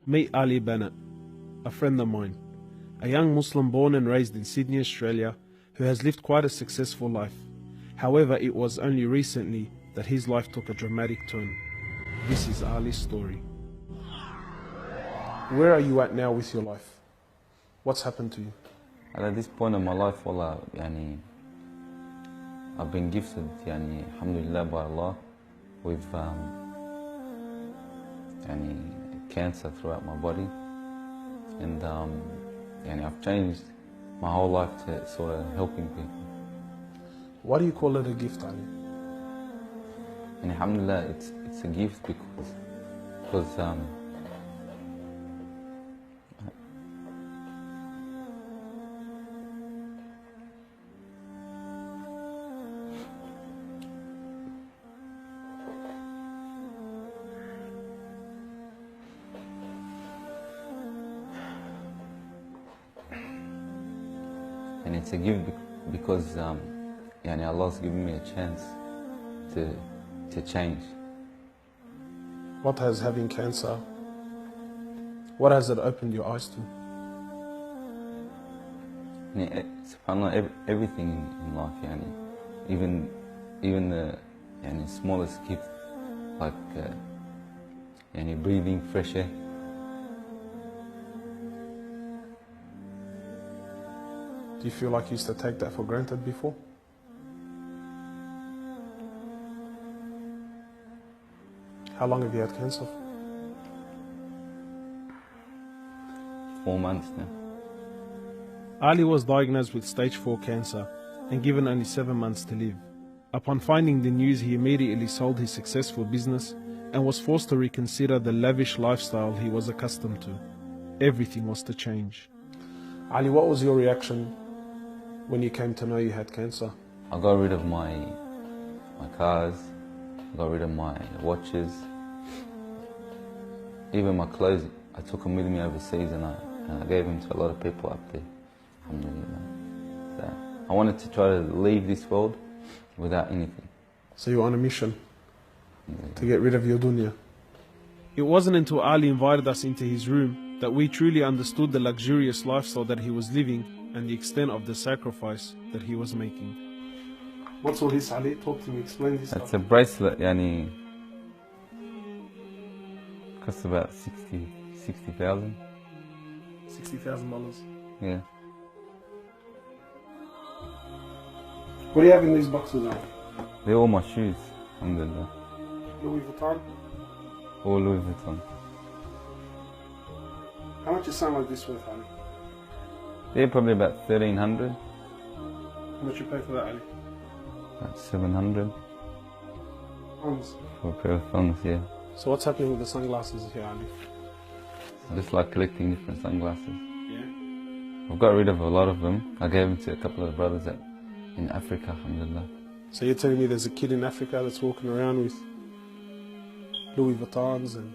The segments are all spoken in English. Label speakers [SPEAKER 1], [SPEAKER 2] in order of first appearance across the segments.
[SPEAKER 1] Meet Ali Bennett, a friend of mine, a young Muslim born and raised in Sydney, Australia, who has lived quite a successful life. However, it was only recently that his life took a dramatic turn. This is Ali's story. Where are you at now with your life? What's happened to you?
[SPEAKER 2] And at this point in my life, wallah, I've been gifted, alhamdulillah, by Allah, with cancer throughout my body, and I've changed my whole life to sort of helping people.
[SPEAKER 1] Why do you call it a gift, Ali?
[SPEAKER 2] And alhamdulillah, it's a gift because and it's a gift because Allah's given me a chance to change.
[SPEAKER 1] What has having cancer, what has it opened your eyes to?
[SPEAKER 2] SubhanAllah, everything in life, even the smallest gift, like breathing fresh air.
[SPEAKER 1] Do you feel like you used to take that for granted before? How long have you had cancer?
[SPEAKER 2] 4 months now.
[SPEAKER 1] Ali was diagnosed with stage 4 cancer and given only 7 months to live. Upon finding the news, he immediately sold his successful business and was forced to reconsider the lavish lifestyle he was accustomed to. Everything was to change. Ali, what was your reaction when you came to know you had cancer?
[SPEAKER 2] I got rid of my cars, I got rid of my watches, even my clothes. I took them with me overseas and I gave them to a lot of people up there. Alhamdulillah. So I wanted to try to leave this world without anything.
[SPEAKER 1] So you were on a mission to get rid of your dunya. It wasn't until Ali invited us into his room that we truly understood the luxurious lifestyle that he was living and the extent of the sacrifice that he was making. What's all this, Ali? Talk to me, explain this.
[SPEAKER 2] It's a bracelet, costs about $60,000.
[SPEAKER 1] $60,000.
[SPEAKER 2] Yeah.
[SPEAKER 1] What do you have in these boxes now?
[SPEAKER 2] They're all my shoes, alhamdulillah.
[SPEAKER 1] Louis Vuitton?
[SPEAKER 2] All Louis Vuitton.
[SPEAKER 1] How much is something like this worth, Ali?
[SPEAKER 2] They're probably about 1,300.
[SPEAKER 1] How much you pay for that, Ali?
[SPEAKER 2] About 700.
[SPEAKER 1] Pounds.
[SPEAKER 2] For a pair of thongs, yeah.
[SPEAKER 1] So what's happening with the sunglasses here, Ali?
[SPEAKER 2] I just like collecting different sunglasses.
[SPEAKER 1] Yeah?
[SPEAKER 2] I've got rid of a lot of them. I gave them to a couple of brothers in Africa, alhamdulillah.
[SPEAKER 1] So you're telling me there's a kid in Africa that's walking around with Louis Vuittons and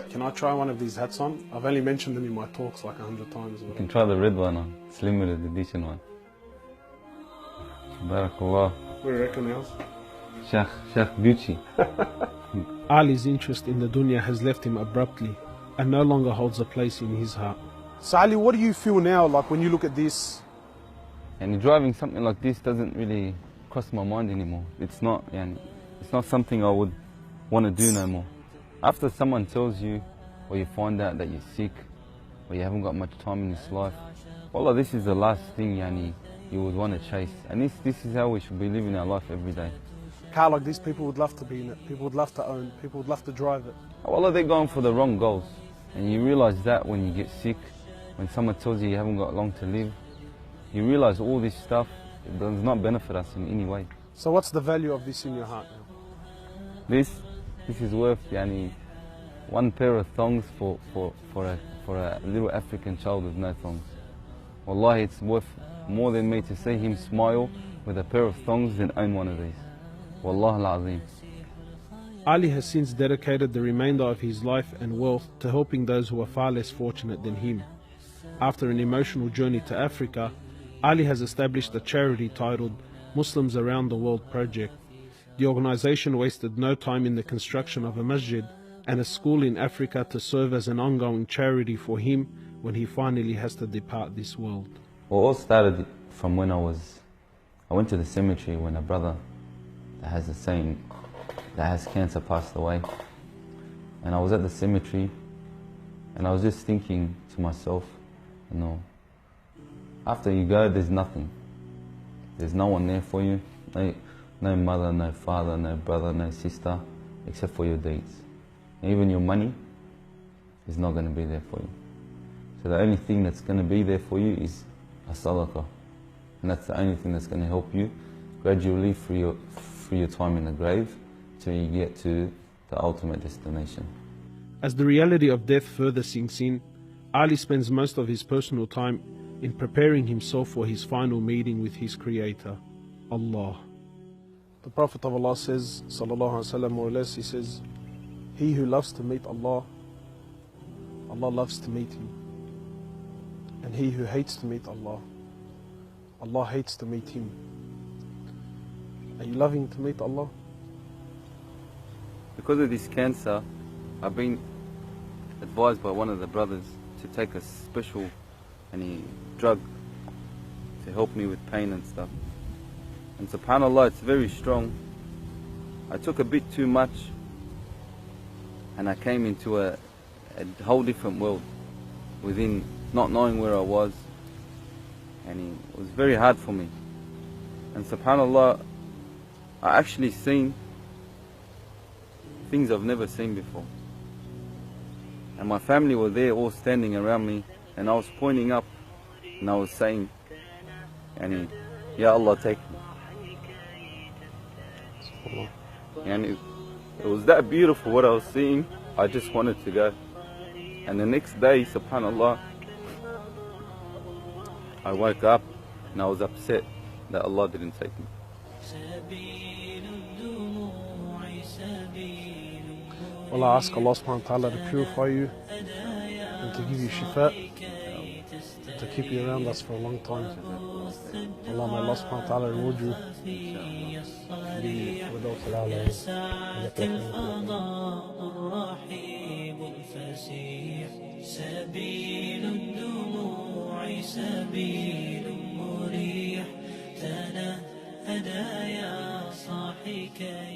[SPEAKER 1] Can I try one of these hats on? I've only mentioned them in my talks like 100 times.
[SPEAKER 2] You can try the red one on. It's limited edition one. Barakallah.
[SPEAKER 1] What do you reckon else?
[SPEAKER 2] Sheikh Gucci.
[SPEAKER 1] Ali's interest in the dunya has left him abruptly and no longer holds a place in his heart. So Ali, what do you feel now, like when you look at this?
[SPEAKER 2] And driving something like this doesn't really cross my mind anymore. It's not something I would want to do no more. After someone tells you, or you find out that you're sick, or you haven't got much time in this life, wallah, this is the last thing you would want to chase. And this is how we should be living our life every day.
[SPEAKER 1] A car like this, people would love to be in it, people would love to own, people would love to drive it.
[SPEAKER 2] Wallah, they're going for the wrong goals. And you realize that when you get sick, when someone tells you you haven't got long to live, you realize all this stuff does not benefit us in any way.
[SPEAKER 1] So what's the value of this in your heart now?
[SPEAKER 2] This is worth one pair of thongs for a little African child with no thongs. Wallahi, it's worth more than me to see him smile with a pair of thongs than own one of these. Wallah al-Azim.
[SPEAKER 1] Ali has since dedicated the remainder of his life and wealth to helping those who are far less fortunate than him. After an emotional journey to Africa, Ali has established a charity titled Muslims Around the World Project. The organization wasted no time in the construction of a masjid and a school in Africa to serve as an ongoing charity for him when he finally has to depart this world.
[SPEAKER 2] Well, it all started from when I went to the cemetery when a brother that has cancer passed away. And I was at the cemetery and I was just thinking to myself, you know, after you go, there's nothing. There's no one there for you. No mother, no father, no brother, no sister, except for your deeds. And even your money is not going to be there for you. So the only thing that's going to be there for you is a sadaqah. And that's the only thing that's going to help you gradually through your time in the grave till you get to the ultimate destination.
[SPEAKER 1] As the reality of death further sinks in, Ali spends most of his personal time in preparing himself for his final meeting with his Creator, Allah. The Prophet of Allah says, sallallahu alaihi wasallam, more or less, he says, he who loves to meet Allah, Allah loves to meet him. And he who hates to meet Allah, Allah hates to meet him. Are you loving to meet Allah?
[SPEAKER 2] Because of this cancer, I've been advised by one of the brothers to take a special drug to help me with pain and stuff. And subhanAllah, it's very strong. I took a bit too much and I came into a whole different world within not knowing where I was, and it was very hard for me. And subhanAllah, I actually seen things I've never seen before. And my family were there all standing around me, and I was pointing up and I was saying, Ya Allah, take me. And it was that beautiful what I was seeing, I just wanted to go. And the next day, subhanAllah, I woke up and I was upset that Allah didn't take me.
[SPEAKER 1] Well, I ask Allah subhanahu wa ta'ala to purify you and to give you shifa, to keep you around us for a long time. Allah, may Allah subhanahu wa ta'ala reward you.
[SPEAKER 3] سبيل الدموع سبيل مريح تنهدى يا صاحي كي